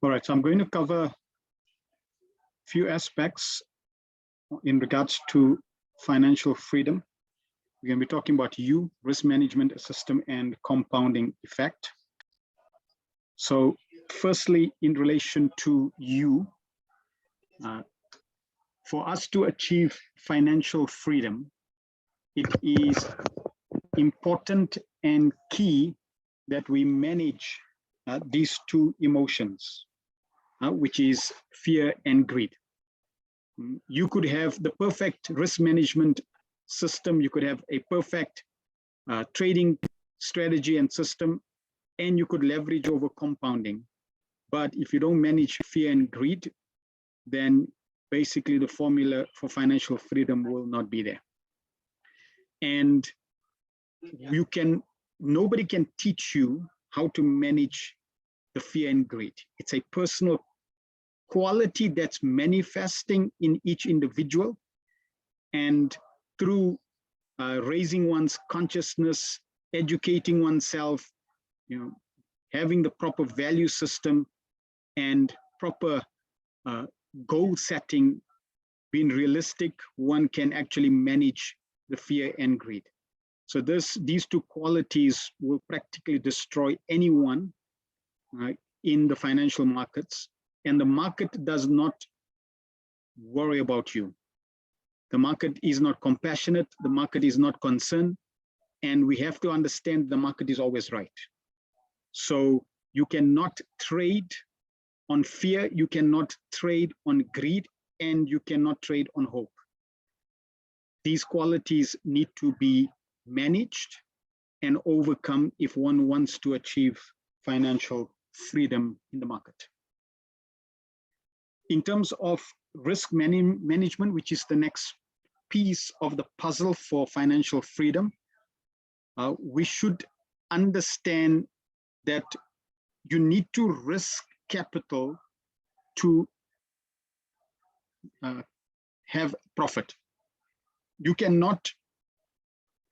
All right, so I'm going to cover a few aspects in regards to financial freedom. We're going to be talking about U, risk management system, and compounding effect. So firstly, in relation to U, for us to achieve financial freedom, it is important and key that we manage these two emotions, which is fear and greed. You could have the perfect risk management system, you could have a perfect trading strategy and system, and you could leverage over compounding. But if you don't manage fear and greed, then basically the formula for financial freedom will not be there. And nobody can teach you how to manage the fear and greed. It's a personal quality that's manifesting in each individual, and through raising one's consciousness, educating oneself, having the proper value system and proper goal setting, being realistic, one can actually manage the fear and greed. So these two qualities will practically destroy anyone in the financial markets, and the market does not worry about you. The market is not compassionate, the market is not concerned, and we have to understand the market is always right. So you cannot trade on fear, you cannot trade on greed, and you cannot trade on hope. These qualities need to be managed and overcome if one wants to achieve financial freedom in the market. In terms of risk management, which is the next piece of the puzzle for financial freedom, we should understand that you need to risk capital to have profit. You cannot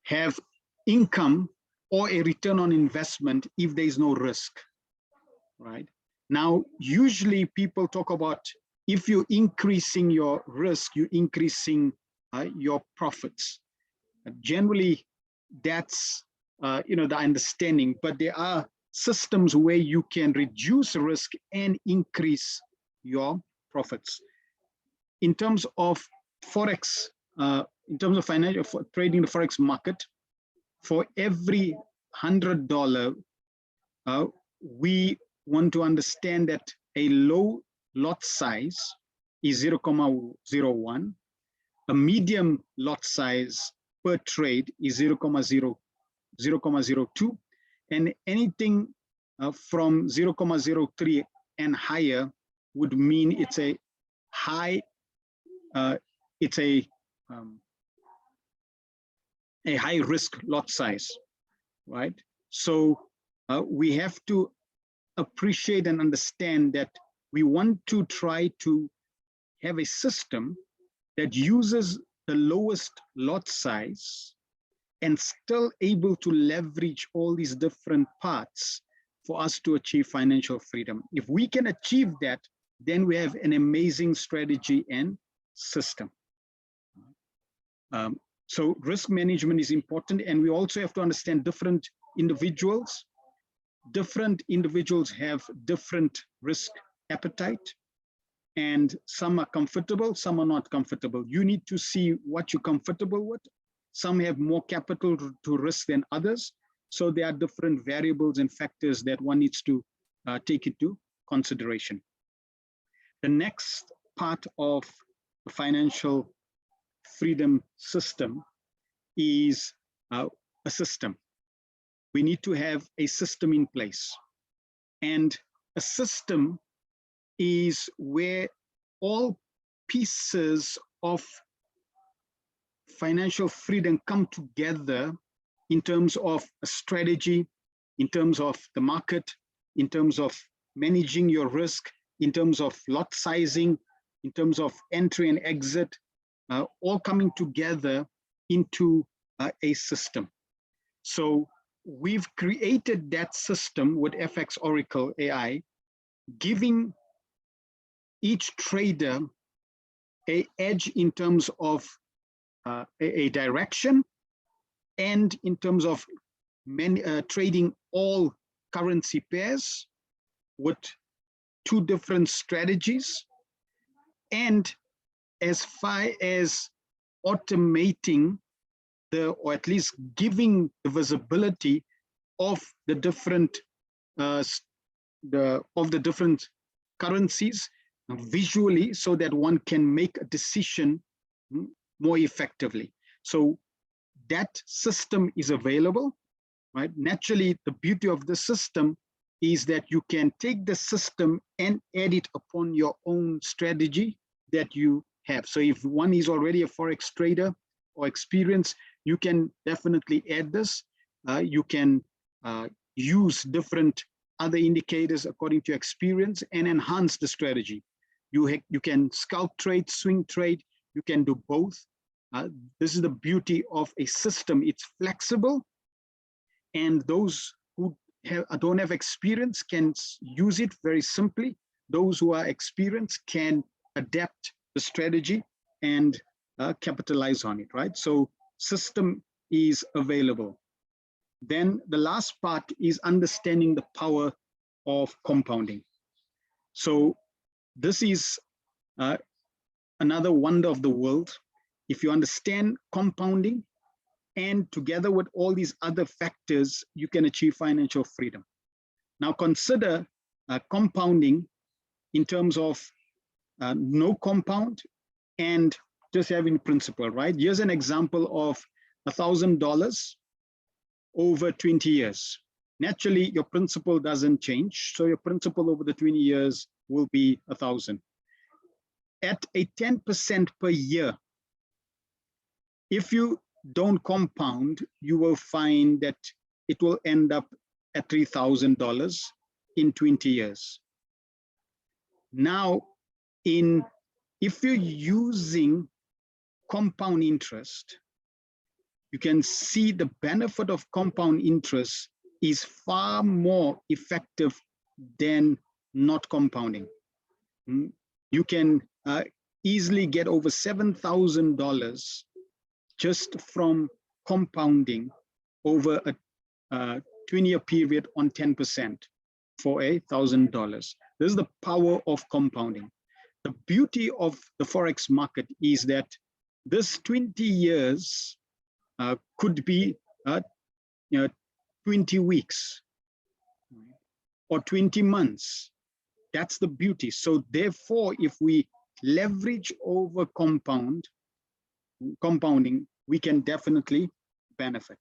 have income or a return on investment if there is no risk, right? Now, usually people talk about if you're increasing your risk, you're increasing your profits. Generally, that's the understanding, but there are systems where you can reduce risk and increase your profits. In terms of Forex, in terms of financial trading the Forex market, for every $100, we want to understand that a low lot size is 0.01, a medium lot size per trade is 0.02, and anything from 0.03 and higher would mean it's a high, a high risk lot size, right? So we have to appreciate and understand that we want to try to have a system that uses the lowest lot size and still able to leverage all these different parts for us to achieve financial freedom. If we can achieve that, then we have an amazing strategy and system. So risk management is important, and we also have to understand different individuals. Different individuals have different risk appetite, and some are comfortable, some are not comfortable. You need to see what you're comfortable with. Some have more capital to risk than others. So there are different variables and factors that one needs to take into consideration. The next part of the financial freedom system is a system. We need to have a system in place. And a system is where all pieces of financial freedom come together in terms of a strategy, in terms of the market, in terms of managing your risk, in terms of lot sizing, in terms of entry and exit, all coming together into a system. So we've created that system with FX Oracle AI, giving each trader an edge in terms of a direction and in terms of trading all currency pairs with 2 different strategies, and as far as automating or at least giving the visibility of the different different currencies visually, so that one can make a decision more effectively. So that system is available, right? Naturally, the beauty of the system is that you can take the system and add it upon your own strategy that you have. So if one is already a Forex trader or experienced, you can definitely add this. You can use different other indicators according to your experience and enhance the strategy. You can scalp trade, swing trade, you can do both. This is the beauty of a system. It's flexible, and those who don't have experience can use it very simply. Those who are experienced can adapt the strategy and capitalize on it, right? So system is available. Then the last part is understanding the power of compounding. So this is another wonder of the world. If you understand compounding, and together with all these other factors, you can achieve financial freedom. Now consider compounding in terms of no compound and just having principal, right? Here's an example of $1,000 over 20 years. Naturally, your principal doesn't change. So your principal over the 20 years will be 1,000. At a 10% per year, if you don't compound, you will find that it will end up at $3,000 in 20 years. Now, if you're using compound interest, you can see the benefit of compound interest is far more effective than not compounding. You can easily get over $7,000 just from compounding over a 20-year period on 10% for $1,000. This is the power of compounding. The beauty of the Forex market is that this 20 years could be 20 weeks or 20 months. That's the beauty. So therefore, if we leverage over compounding, we can definitely benefit.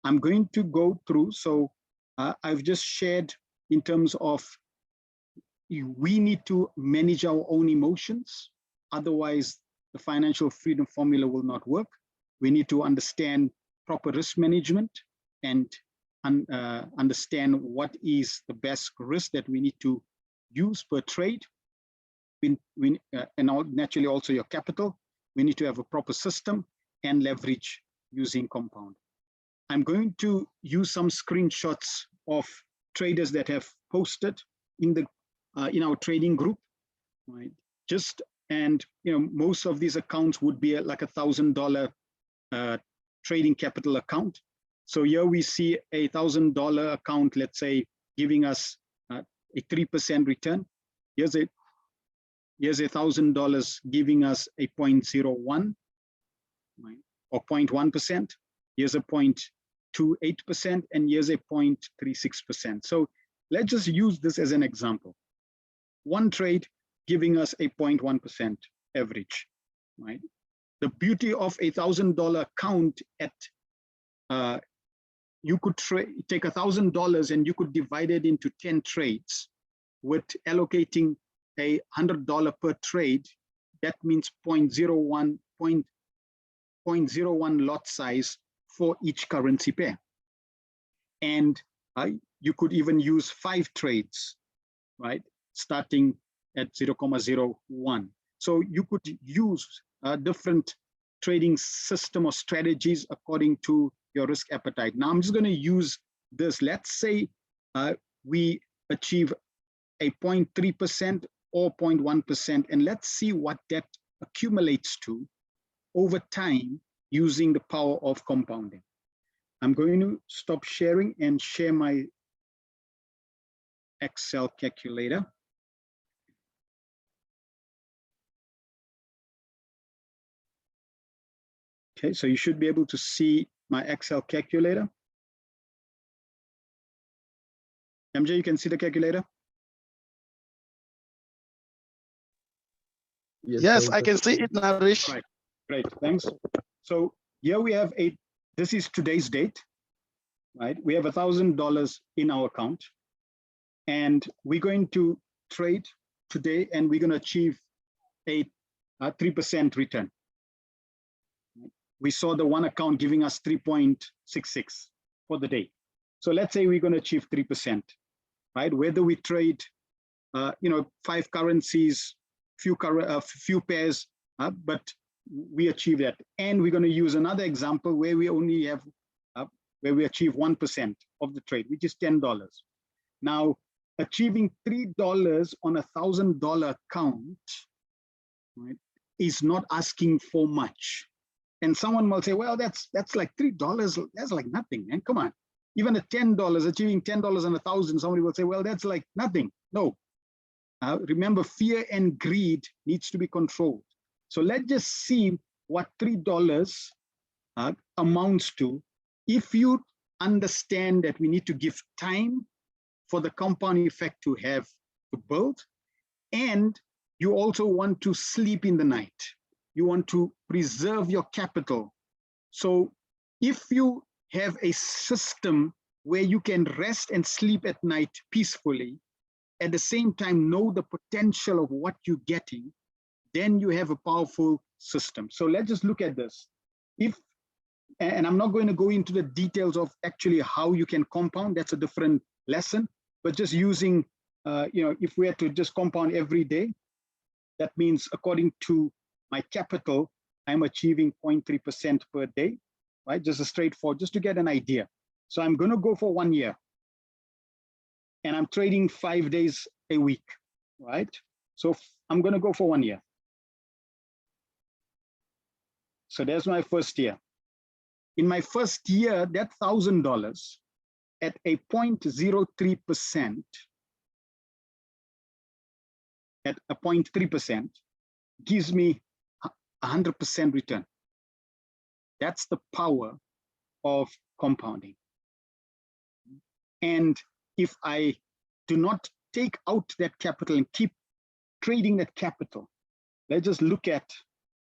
I'm going to go through, so I've just shared in terms of we need to manage our own emotions. Otherwise, the financial freedom formula will not work. We need to understand proper risk management and understand what is the best risk that we need to use per trade. And naturally also your capital. We need to have a proper system and leverage using compound. I'm going to use some screenshots of traders that have posted in our trading group, right? Most of these accounts would be like $1,000 trading capital account. So here we see a $1,000 account, let's say, giving us a 3% return. Here's $1,000 giving us a 0.01, right, or 0.1%. Here's a 0.28%, and here's a 0.36%. So let's just use this as an example. One trade giving us a 0.1% average, right? The beauty of a $1,000 account you could take $1,000 and you could divide it into 10 trades with allocating $100 per trade. That means 0.01 lot size for each currency pair. And you could even use 5 trades, right? Starting at 0.01. So you could use different trading system or strategies according to your risk appetite. Now I'm just going to use this. Let's say we achieve a 0.3% or 0.1%, and let's see what that accumulates to over time using the power of compounding. I'm going to stop sharing and share my Excel calculator. Okay, so you should be able to see my Excel calculator. MJ, you can see the calculator? Yes, I can see it now, Rich. Right, great, thanks. So here we have this is today's date, right? We have $1,000 in our account, and we're going to trade today, and we're going to achieve a 3% return. We saw the one account giving us 3.66 for the day. So let's say we're going to achieve 3%, right? Whether we trade, 5 currencies, few pairs, but we achieve that. And we're going to use another example where we only have, where we achieve 1% of the trade, which is $10. Now, achieving $3 on $1,000 account, right, is not asking for much. And someone will say, well, that's like $3. That's like nothing, man. Come on. Even at $10, achieving $10 on 1,000, somebody will say, well, that's like nothing. No. Remember, fear and greed needs to be controlled. So let's just see what $3 amounts to. If you understand that we need to give time for the compound effect to build, and you also want to sleep in the night. You want to preserve your capital. So if you have a system where you can rest and sleep at night peacefully, at the same time know the potential of what you're getting, then you have a powerful system. So let's just look at this. And I'm not going to go into the details of actually how you can compound, that's a different lesson, but just using, if we had to just compound every day, that means according to my capital, I'm achieving 0.3% per day, right? Just a straightforward, just to get an idea. So I'm going to go for 1 year, and I'm trading 5 days a week, right? So I'm going to go for 1 year. So there's my first year. In my first year, that $1,000 at a 0.03%, at a 0.3%, gives me 100% return. That's the power of compounding. And if I do not take out that capital and keep trading that capital, let's just look at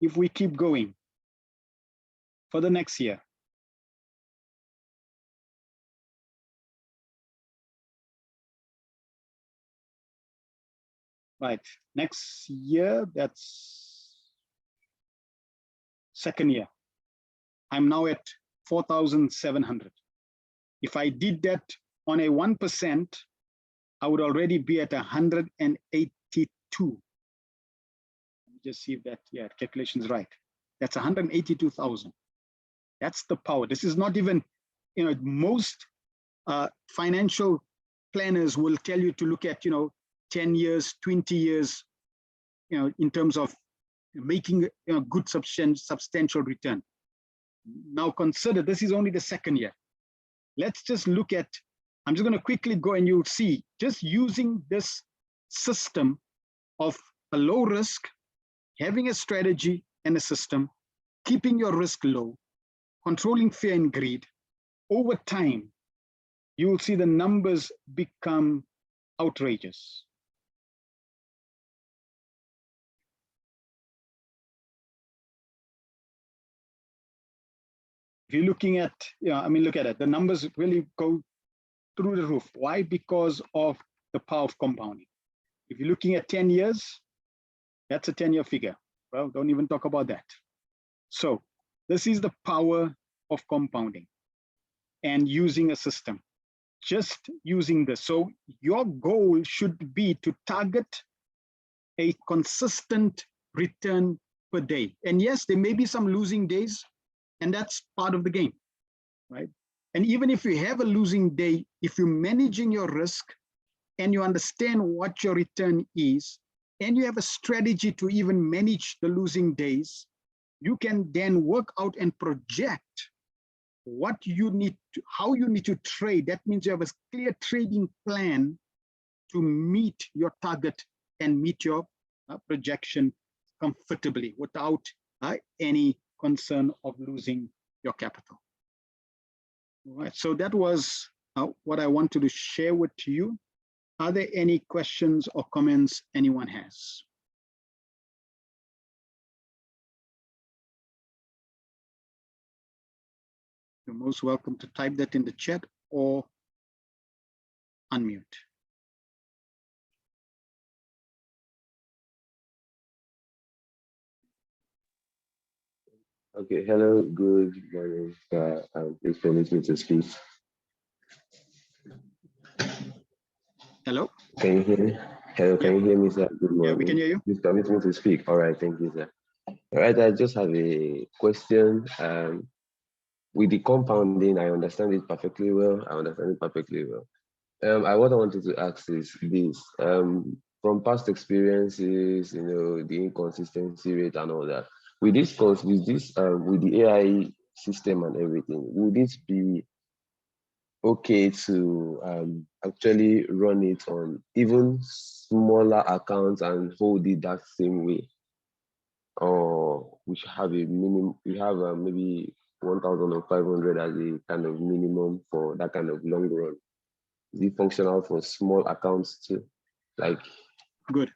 if we keep going for the next year. Right, next year, that's second year. I'm now at 4,700. If I did that on a 1%, I would already be at 182. Just see if that, yeah, calculation is right. That's 182,000. That's the power. This is not even, most financial planners will tell you to look at, 10 years, 20 years, in terms of making a good substantial return. Now consider this is only the second year. Let's just look at, I'm just going to quickly go, and you'll see just using this system of a low risk, having a strategy and a system, keeping your risk low, controlling fear and greed, over time, you will see the numbers become outrageous. If you're looking at, look at it, the numbers really go through the roof. Why? Because of the power of compounding. If you're looking at 10 years, that's a 10-year figure. Well, don't even talk about that. So this is the power of compounding and using a system, just using this. So your goal should be to target a consistent return per day. And yes, there may be some losing days, and that's part of the game, right? And even if you have a losing day, if you're managing your risk and you understand what your return is, and you have a strategy to even manage the losing days, you can then work out and project what you need to, how you need to trade. That means you have a clear trading plan to meet your target and meet your projection comfortably without any concern of losing your capital. All right, so that was what I wanted to share with you. Are there any questions or comments anyone has? You're most welcome to type that in the chat or unmute. Okay, hello, good morning. Please permit me to speak. Hello? Can you hear me? Hello, can you hear me, sir? Good morning. Yeah, we can hear you. Please permit me to speak. All right, thank you, sir. All right, I just have a question. With the compounding, I understand it perfectly well. What I wanted to ask is this. From past experiences, the inconsistency rate and all that, with the AI system and everything, would it be okay to actually run it on even smaller accounts and hold it that same way? Or we should have a minimum, we have maybe 1,500 as a kind of minimum for that kind of long run. Is it functional for small accounts too? Like, good.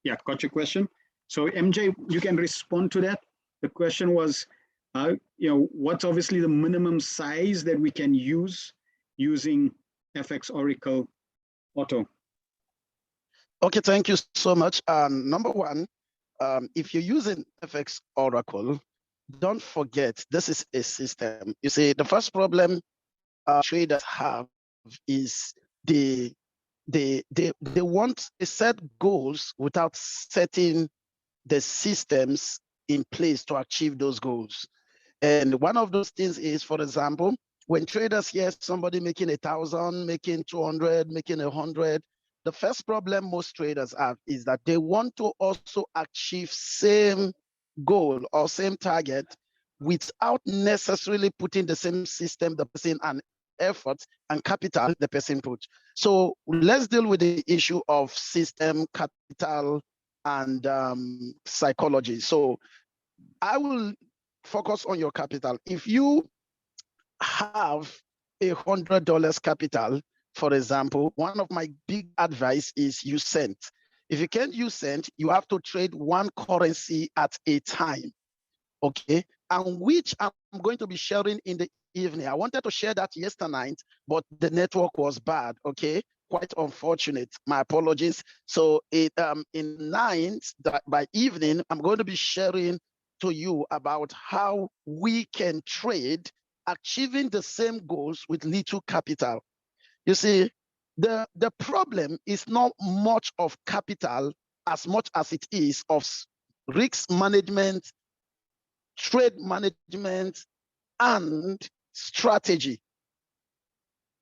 Yeah, got your question. So MJ, you can respond to that. The question was, what's obviously the minimum size that we can use using FX Oracle Auto? Okay, thank you so much. Number one, if you're using FX Oracle, don't forget this is a system. You see, the first problem traders have is they want to set goals without setting the systems in place to achieve those goals. And one of those things is, for example, when traders hear somebody making 1,000, making 200, making 100, the first problem most traders have is that they want to also achieve same goal or same target without necessarily putting the same system, the person, and effort and capital the person put. So let's deal with the issue of system, capital, and psychology. So I will focus on your capital. If you have $100 capital, for example, one of my big advice is use cent. If you can't use cent, you have to trade one currency at a time, okay? And which I'm going to be sharing in the evening. I wanted to share that yesterday night, but the network was bad, okay? Quite unfortunate, my apologies. So in night, by evening, I'm going to be sharing to you about how we can trade achieving the same goals with little capital. You see, the problem is not much of capital as much as it is of risk management, trade management, and strategy.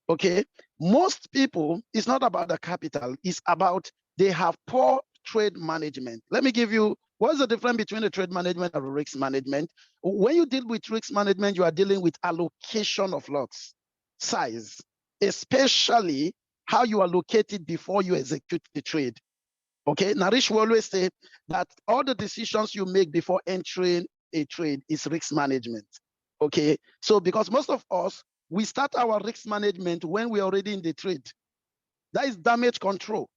Okay, most people, it's not about the capital, it's about they have poor trade management. Let me give you, what's the difference between the trade management and risk management? When you deal with risk management, you are dealing with allocation of lots, size, especially how you allocate it before you execute the trade. Okay, Narish will always say that all the decisions you make before entering a trade is risk management. Okay, so because most of us, we start our risk management when we're already in the trade. That is damage control.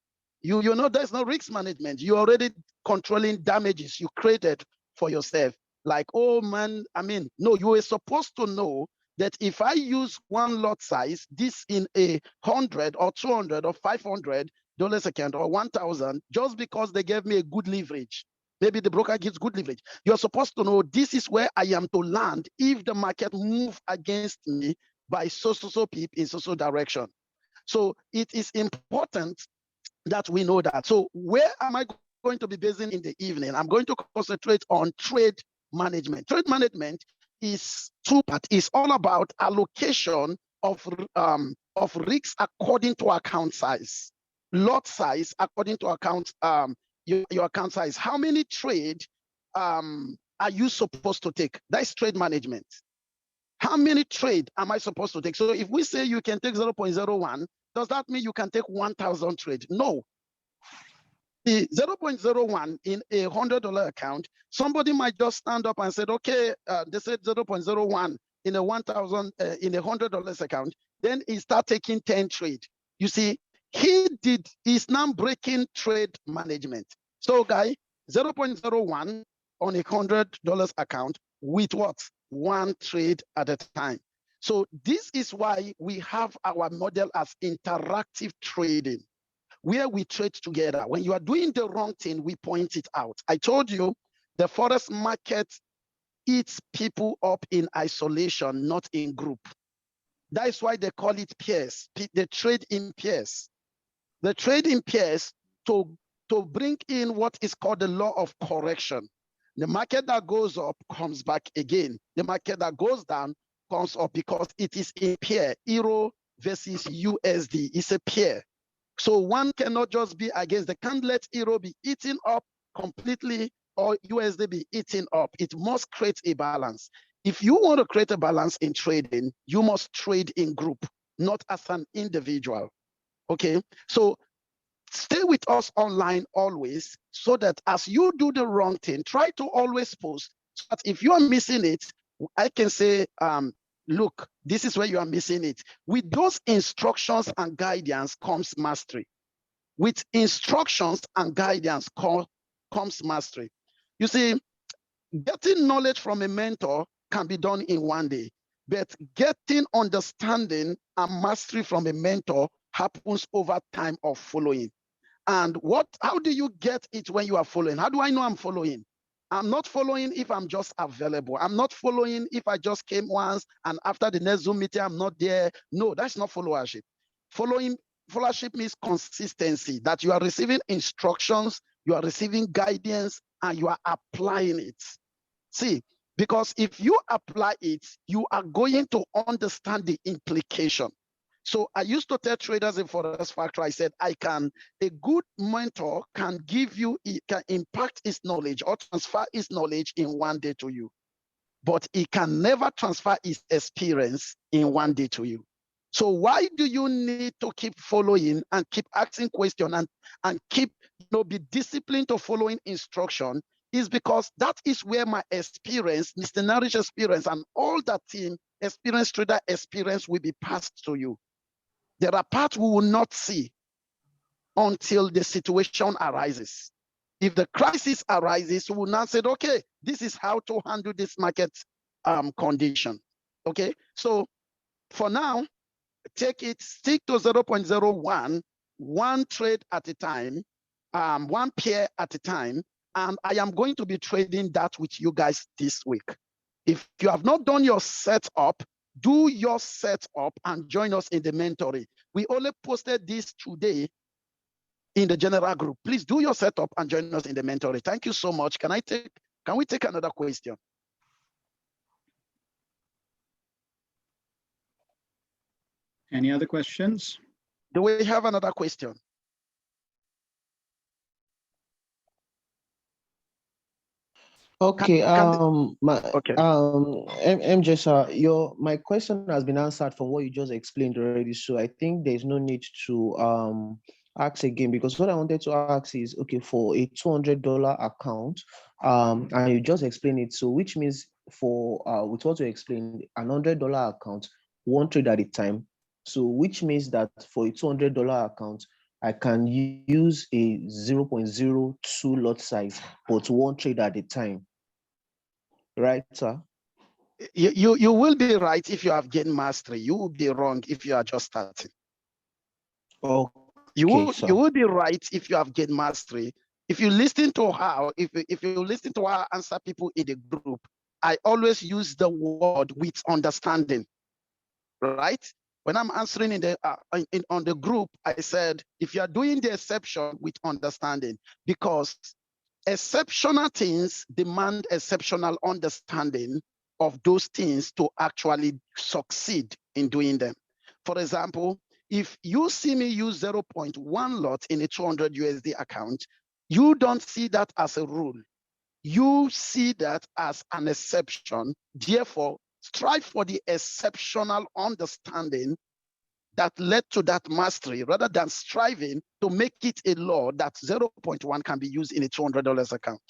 You know, there's no risk management. You're already controlling damages you created for yourself. Like, oh man, I mean, no, you were supposed to know that if I use one lot size, this in 100 or 200 or $500 account or 1,000, just because they gave me a good leverage. Maybe the broker gives good leverage. You're supposed to know this is where I am to land if the market move against me by so pip in so direction. So it is important that we know that. So where am I going to be basing in the evening. I'm going to concentrate on trade management. Trade management is two-part. It's all about allocation of risks according to account size, lot size according to account your account size. How many trade are you supposed to take? That's trade management. How many trade am I supposed to take? So if we say you can take 0.01, does that mean you can take 1,000 trade? No. The 0.01 in a $100 account, somebody might just stand up and say, okay, they said 0.01 in a 1,000 in a $100 account. Then he start taking 10 trade. You see, he's now breaking trade management. So guy, 0.01 on a $100 account with what? One trade at a time. So this is why we have our model as interactive trading, where we trade together. When you are doing the wrong thing, we point it out. I told you the forex market eats people up in isolation, not in group. That's why they call it pairs. They trade in pairs. They trade in pairs to bring in what is called the law of correction. The market that goes up comes back again. The market that goes down comes up because it is a pair. Euro versus USD is a pair. So one cannot just be against. They can't let Euro be eaten up completely or USD be eaten up. It must create a balance. If you want to create a balance in trading, you must trade in group, not as an individual. Okay, so stay with us online always, so that as you do the wrong thing, try to always post. So that if you are missing it, I can say, look, this is where you are missing it. With those instructions and guidance comes mastery. With instructions and guidance comes mastery. You see, getting knowledge from a mentor can be done in one day, but getting understanding and mastery from a mentor happens over time of following. And how do you get it when you are following? How do I know I'm following? I'm not following if I'm just available. I'm not following if I just came once and after the next Zoom meeting, I'm not there. No, that's not followership. Followership means consistency, that you are receiving instructions, you are receiving guidance, and you are applying it. See, because if you apply it, you are going to understand the implication. So I used to tell traders in Forex Factory, I said, a good mentor can impact his knowledge or transfer his knowledge in one day to you, but he can never transfer his experience in one day to you. So why do you need to keep following and keep asking questions and keep, be disciplined to following instruction? Is because that is where my experience, Mr. Narish experience, and all that team experience, trader experience will be passed to you. There are parts we will not see until the situation arises. If the crisis arises, we will now say, okay, this is how to handle this market condition. Okay, so for now, stick to 0.01, one trade at a time, one pair at a time, and I am going to be trading that with you guys this week. If you have not done your setup, do your setup and join us in the mentoring. We only posted this today in the general group. Please do your setup and join us in the mentoring. Thank you so much. Can we take another question? Any other questions? Do we have another question? Okay, MJ sir, my question has been answered from what you just explained already, so I think there's no need to ask again, because what I wanted to ask is, okay, for a $200 account, and you just explained it, so which means for with what you explained, an $100 account, one trade at a time, so which means that for a $200 account, I can use a 0.02 lot size, but one trade at a time. Right, sir? You will be right if you have gained mastery. You will be wrong if you are just starting. Okay, you will be right if you have gained mastery. If you listen to her, if you listen to her answer people in the group, I always use the word with understanding, right? When I'm answering on the group, I said, if you are doing the exception with understanding, because exceptional things demand exceptional understanding of those things to actually succeed in doing them. For example, if you see me use 0.1 lot in a 200 USD account, you don't see that as a rule. You see that as an exception. Therefore, strive for the exceptional understanding that led to that mastery rather than striving to make it a law that 0.1 can be used in a $200 account.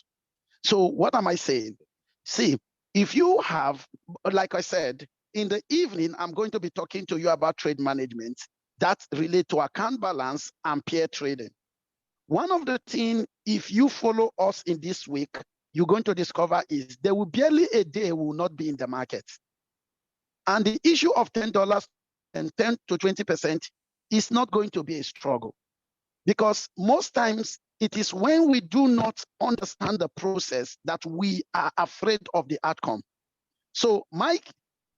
So what am I saying? See, if you have, like I said, in the evening, I'm going to be talking to you about trade management that relate to account balance and pair trading. One of the things, if you follow us in this week, you're going to discover is there will barely a day will not be in the market. And the issue of $10 and 10 to 20% is not going to be a struggle, because most times it is when we do not understand the process that we are afraid of the outcome. So Mike,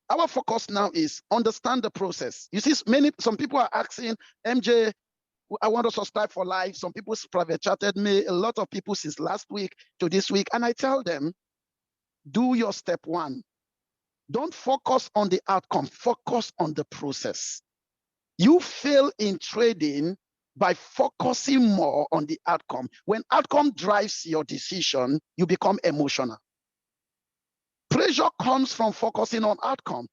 our focus now is understand the process. You see, some people are asking, MJ, I want to subscribe for life. Some people private chatted me, a lot of people since last week to this week. And I tell them, do your step one. Don't focus on the outcome, focus on the process. You fail in trading by focusing more on the outcome. When outcome drives your decision, you become emotional. Pressure comes from focusing on outcome.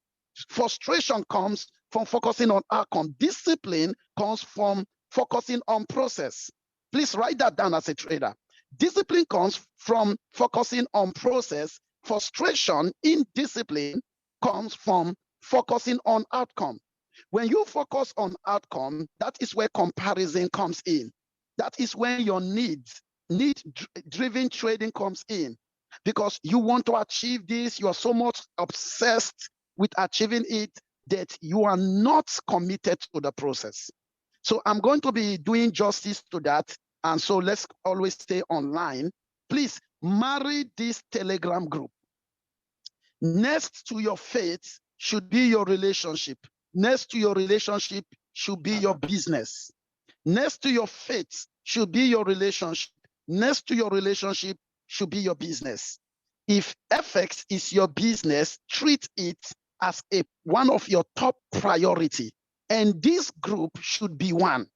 Frustration comes from focusing on outcome. Discipline comes from focusing on process. Please write that down as a trader. Discipline comes from focusing on process. Frustration, indiscipline comes from focusing on outcome. When you focus on outcome, that is where comparison comes in. That is when your need-driven trading comes in. Because you want to achieve this, you are so much obsessed with achieving it that you are not committed to the process. So I'm going to be doing justice to that. And so let's always stay online. Please marry this Telegram group. Next to your faith should be your relationship. Next to your relationship should be your business. Next to your faith should be your relationship. Next to your relationship should be your business. If FX is your business, treat it as one of your top priority. And this group should be one.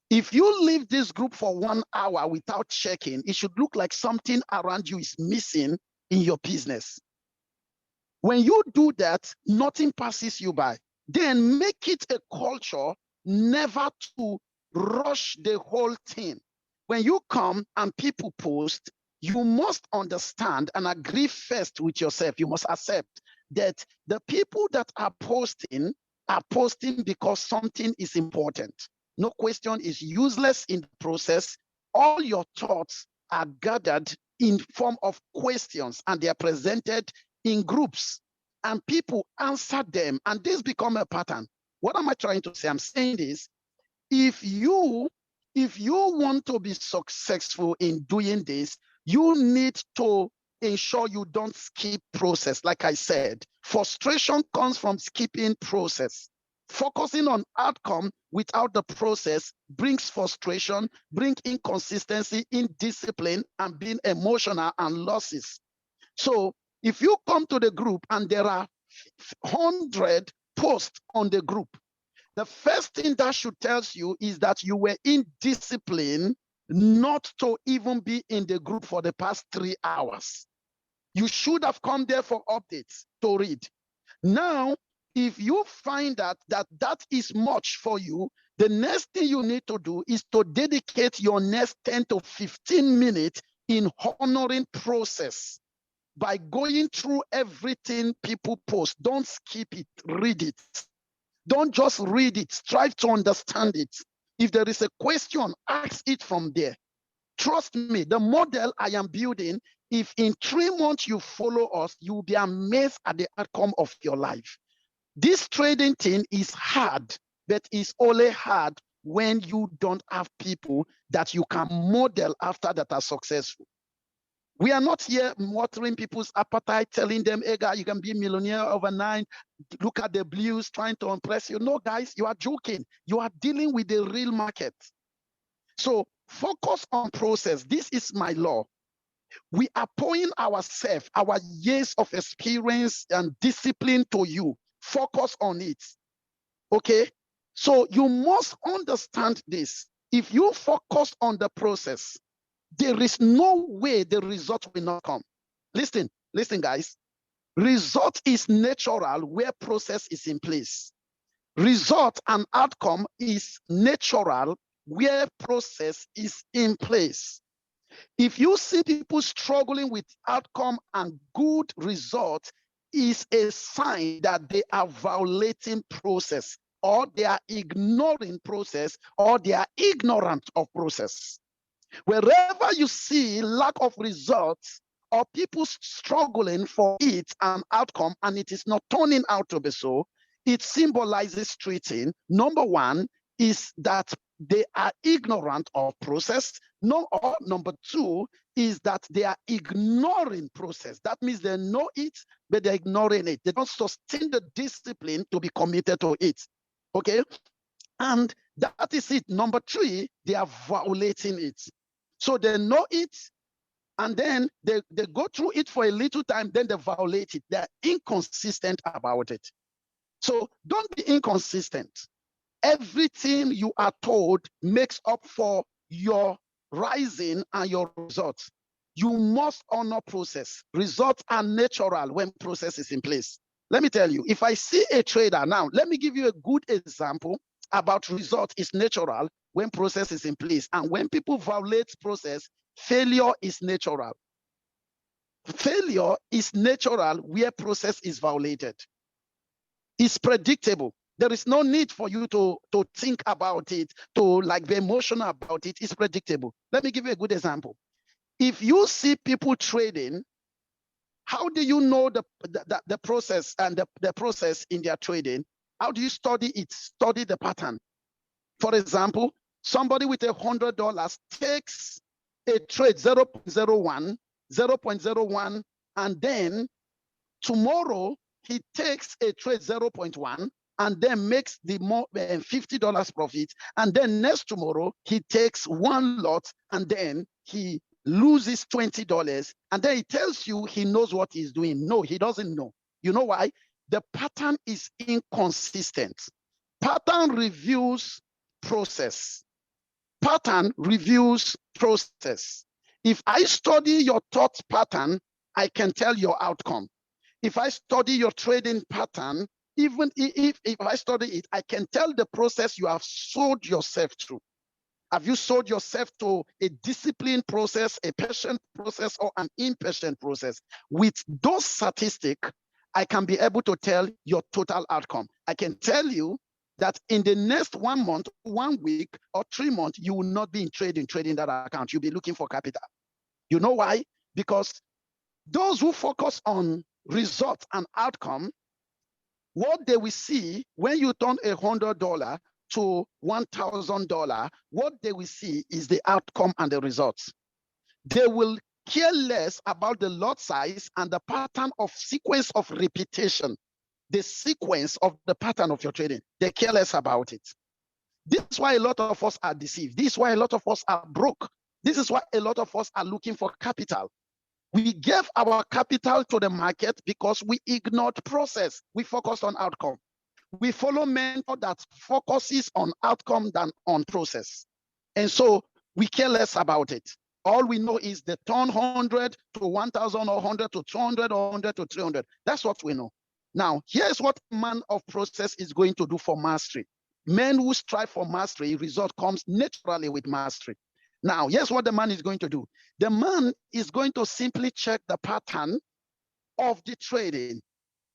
If you leave this group for 1 hour without checking, it should look like something around you is missing in your business. When you do that, nothing passes you by. Then make it a culture never to rush the whole thing. When you come and people post, you must understand and agree first with yourself. You must accept that the people that are posting because something is important. No question is useless in the process. All your thoughts are gathered in form of questions and they are presented in groups and people answer them and this become a pattern. What am I trying to say? I'm saying this, if you want to be successful in doing this, you need to ensure you don't skip process. Like I said, frustration comes from skipping process. Focusing on outcome without the process brings frustration, brings inconsistency, indiscipline, and being emotional and losses. So if you come to the group and there are 100 posts on the group, the first thing that should tell you is that you were indisciplined not to even be in the group for the past 3 hours. You should have come there for updates to read. Now, if you find that is much for you, the next thing you need to do is to dedicate your next 10 to 15 minutes in honoring process by going through everything people post. Don't skip it, read it. Don't just read it, strive to understand it. If there is a question, ask it from there. Trust me, the model I am building, if in 3 months you follow us, you'll be amazed at the outcome of your life. This trading thing is hard, but it's only hard when you don't have people that you can model after that are successful. We are not here watering people's appetite, telling them, hey, guy, you can be a millionaire overnight. Look at the blues trying to impress you. No, guys, you are joking. You are dealing with the real market. So focus on process. This is my law. We are pouring ourselves, our years of experience and discipline to you. Focus on it. Okay? So you must understand this. If you focus on the process, there is no way the result will not come. Listen, guys. Result is natural where process is in place. Result and outcome is natural where process is in place. If you see people struggling with outcome and good result, is a sign that they are violating process, or they are ignoring process, or they are ignorant of process. Wherever you see lack of results or people struggling for it and outcome, and it is not turning out to be so, it symbolizes three things. Number one is that they are ignorant of process. Number two is that they are ignoring process. That means they know it, but they're ignoring it. They don't sustain the discipline to be committed to it. Okay? And that is it. Number three, they are violating it. So they know it, and then they go through it for a little time, then they violate it. They're inconsistent about it. So don't be inconsistent. Everything you are told makes up for your rising and your results. You must honor process. Results are natural when process is in place. Let me tell you, if I see a trader now, let me give you a good example about result is natural when process is in place. And when people violate process, failure is natural. Failure is natural where process is violated. It's predictable. There is no need for you to think about it, to like be emotional about it. It's predictable. Let me give you a good example. If you see people trading, how do you know the process and the process in their trading? How do you study it? Study the pattern. For example, somebody with $100 takes a trade 0.01, 0.01, and then tomorrow he takes a trade 0.1 and then makes the more $50 profit. And then next tomorrow he takes one lot and then he loses $20. And then he tells you he knows what he's doing. No, he doesn't know. You know why? The pattern is inconsistent. Pattern reviews process. Pattern reviews process. If I study your thought pattern, I can tell your outcome. If I study your trading pattern, even if I study it, I can tell the process you have sold yourself through. Have you sold yourself to a disciplined process, a patient process, or an impatient process? With those statistics, I can be able to tell your total outcome. I can tell you that in the next 1 month, 1 week, or 3 months, you will not be in trading that account. You'll be looking for capital. You know why? Because those who focus on results and outcome, what they will see when you turn $100 to $1,000, what they will see is the outcome and the results. They will care less about the lot size and the pattern of sequence of repetition, the sequence of the pattern of your trading. They care less about it. This is why a lot of us are deceived. This is why a lot of us are broke. This is why a lot of us are looking for capital. We gave our capital to the market because we ignored process. We focused on outcome. We follow mentor that focuses on outcome than on process. And so we care less about it. All we know is the turn 100 to 1,000 or 100 to 200 or 100 to 300. That's what we know. Now, here's what man of process is going to do for mastery. Men who strive for mastery, result comes naturally with mastery. Now, here's what the man is going to do. The man is going to simply check the pattern of the trading.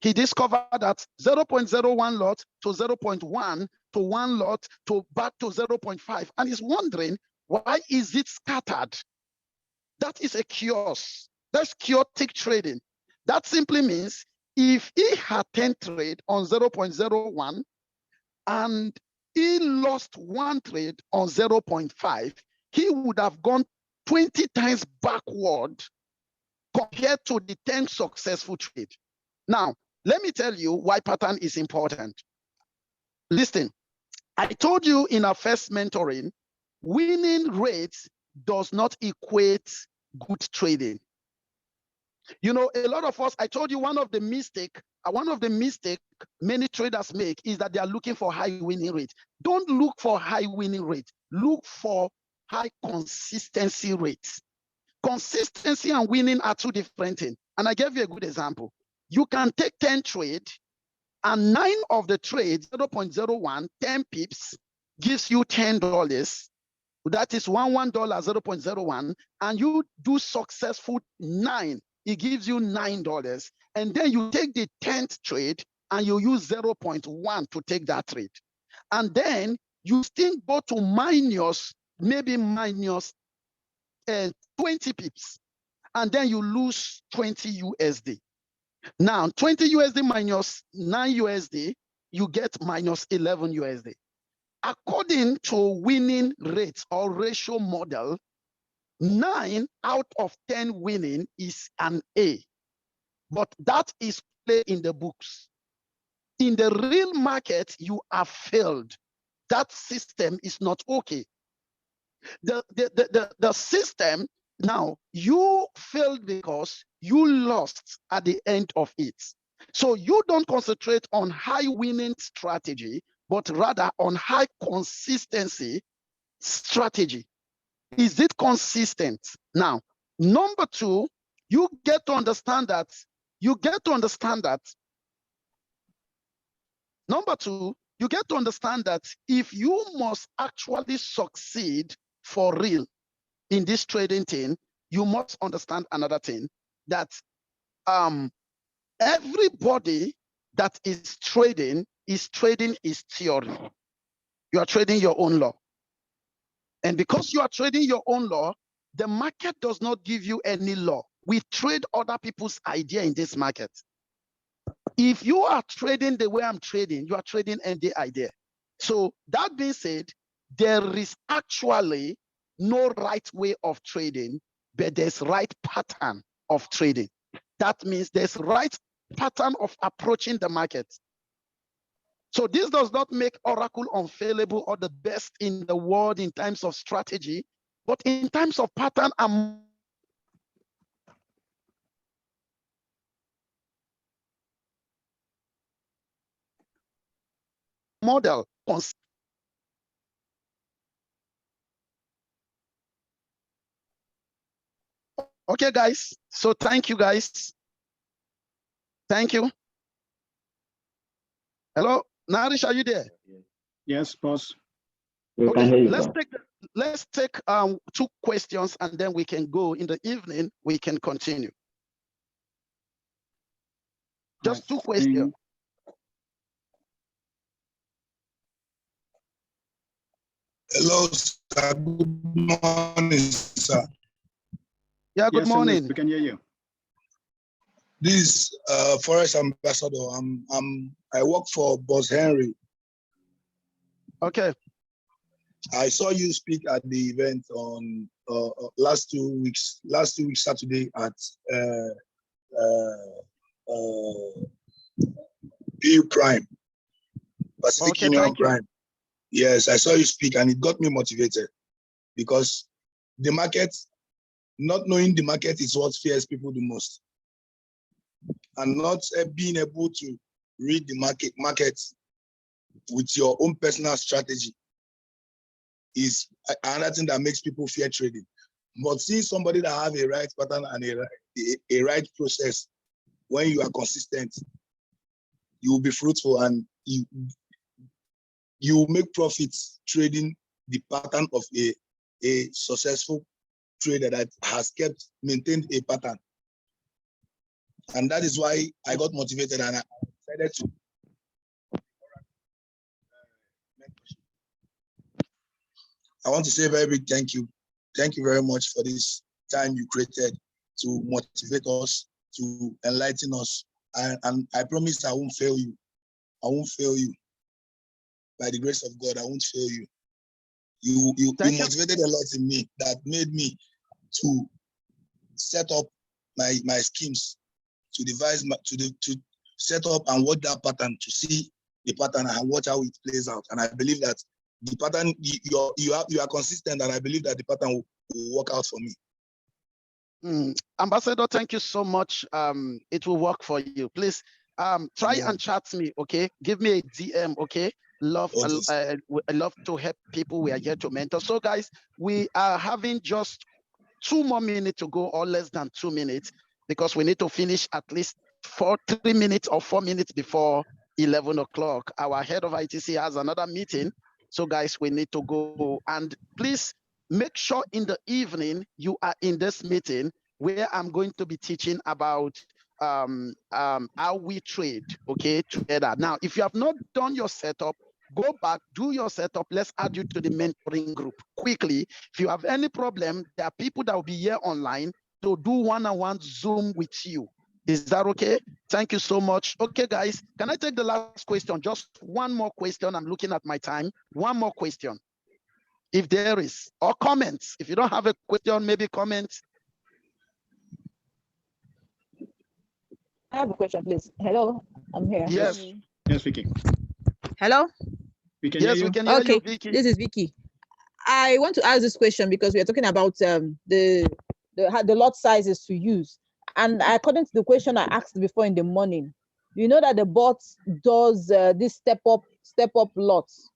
He discovered that 0.01 lot to 0.1 to 1 lot to back to 0.5. And he's wondering, why is it scattered? That is a chaos. That's chaotic trading. That simply means if he had 10 trade on 0.01 and he lost 1 trade on 0.5, he would have gone 20 times backward compared to the 10 successful trade. Now, let me tell you why pattern is important. Listen, I told you in our first mentoring, winning rates does not equate good trading. You know, a lot of us, I told you one of the mistake many traders make is that they are looking for high winning rate. Don't look for high winning rate. Look for high consistency rates. Consistency and winning are two different things. And I gave you a good example. You can take 10 trades and 9 of the trades, 0.01, 10 pips, gives you $10. That is $11, 0.01, and you do successful 9. It gives you $9. And then you take the 10th trade and you use 0.1 to take that trade. And then you still go to maybe minus 20 pips. And then you lose 20 USD. Now, 20 USD minus 9 USD, you get minus 11 USD. According to winning rates or ratio model, 9 out of 10 winning is an A, but that is play in the books. In the real market, you have failed. That system is not okay. The system, now, you failed because you lost at the end of it. So you don't concentrate on high winning strategy, but rather on high consistency strategy. Is it consistent? Now, number 2, you get to understand that. Number 2, you get to understand that if you must actually succeed for real in this trading thing, you must understand another thing, that everybody that is trading is theory. You are trading your own law. And because you are trading your own law, the market does not give you any law. We trade other people's idea in this market. If you are trading the way I'm trading, you are trading any idea. So that being said, there is actually no right way of trading, but there's right pattern of trading. That means there's right pattern of approaching the market. So this does not make Oracle unfailable or the best in the world in terms of strategy, but in terms of pattern and model. Okay, guys. So thank you, guys. Thank you. Hello, Narish, are you there? Yes, boss. Okay, let's take 2 questions and then we can go. In the evening, we can continue. Just 2 questions. Hello, sir. Good morning, sir. Yeah, good morning. We can hear you. This Forest Ambassador. I work for Boss Henry. Okay. I saw you speak at the event on last two weeks Saturday at PU Prime, Pacific Union Prime. Yes, I saw you speak and it got me motivated, because the market, not knowing the market is what fears people the most. And not being able to read the market with your own personal strategy is another thing that makes people fear trading. But seeing somebody that have a right pattern and a right process, when you are consistent, you will be fruitful and you will make profits trading the pattern of a successful trader that has maintained a pattern. And that is why I got motivated and I decided to. I want to say a very big thank you. Thank you very much for this time you created to motivate us, to enlighten us. And I promise I won't fail you. I won't fail you. By the grace of God, I won't fail you. You motivated a lot in me that made me to set up my schemes to devise to set up and watch that pattern, to see the pattern and watch how it plays out. And I believe that the pattern, you are consistent, and I believe that the pattern will work out for me. Ambassador, thank you so much. It will work for you. Please try and chat me, okay? Give me a DM, okay? I love to help people. We are here to mentor. So guys, we are having just 2 more minutes to go, or less than 2 minutes, because we need to finish at least 3 minutes or 4 minutes before 11 o'clock. Our head of ITC has another meeting. So guys, we need to go. And please make sure in the evening you are in this meeting, where I'm going to be teaching about how we trade, okay, together. Now, if you have not done your setup, go back, do your setup. Let's add you to the mentoring group quickly. If you have any problem, there are people that will be here online to do one-on-one Zoom with you. Is that okay? Thank you so much. Okay, guys, can I take the last question? Just one more question. I'm looking at my time. One more question, if there is, or comments. If you don't have a question, maybe comments. I have a question, please. Hello, I'm here. Yes. Yes, Vicky. Hello? We can hear you. We can hear you, Vicky. This is Vicky. I want to ask this question because we are talking about the lot sizes to use. And according to the question I asked before in the morning, you know that the bot does this step up lots.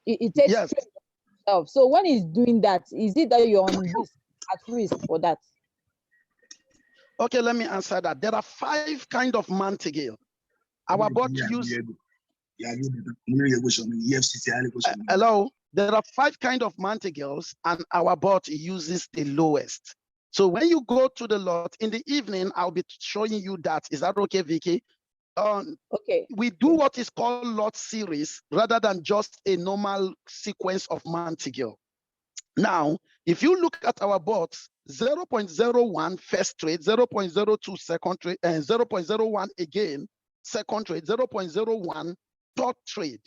It takes yes. itself. So when it's doing that, is it that you're on risk, at risk for that? Okay, let me answer that. There are 5 kinds of Mantigale. Our bot use. Hello. There are 5 kinds of Mantigales, and our bot uses the lowest. So when you go to the lot in the evening, I'll be showing you that. Is that okay, Vicky? Okay. We do what is called lot series rather than just a normal sequence of Mantigale. Now, if you look at our bots, 0.01 first trade, 0.02 second trade, and 0.01 again second trade, 0.01 third trade.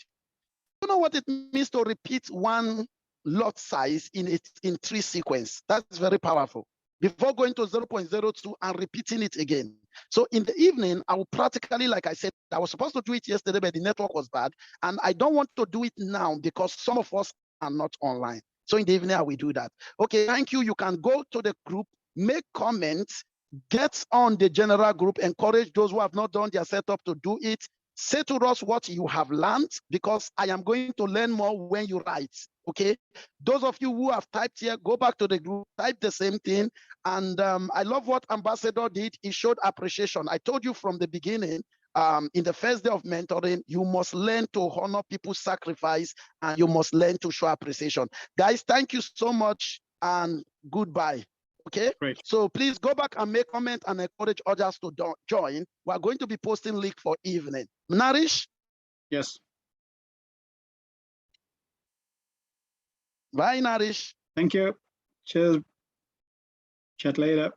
You know what it means to repeat one lot size in 3 sequence? That's very powerful. Before going to 0.02 and repeating it again. So in the evening, I will practically, like I said, I was supposed to do it yesterday, but the network was bad. And I don't want to do it now because some of us are not online. So in the evening, I will do that. Okay, thank you. You can go to the group, make comments, get on the general group, encourage those who have not done their setup to do it. Say to us what you have learned, because I am going to learn more when you write, okay? Those of you who have typed here, go back to the group, type the same thing. And I love what Ambassador did. He showed appreciation. I told you from the beginning, in the first day of mentoring, you must learn to honor people's sacrifice, and you must learn to show appreciation. Guys, thank you so much, and goodbye. Okay, great. So please go back and make comment and encourage others to join. We're going to be posting link for evening. Narish? Yes. Bye, Narish. Thank you. Cheers. Chat later.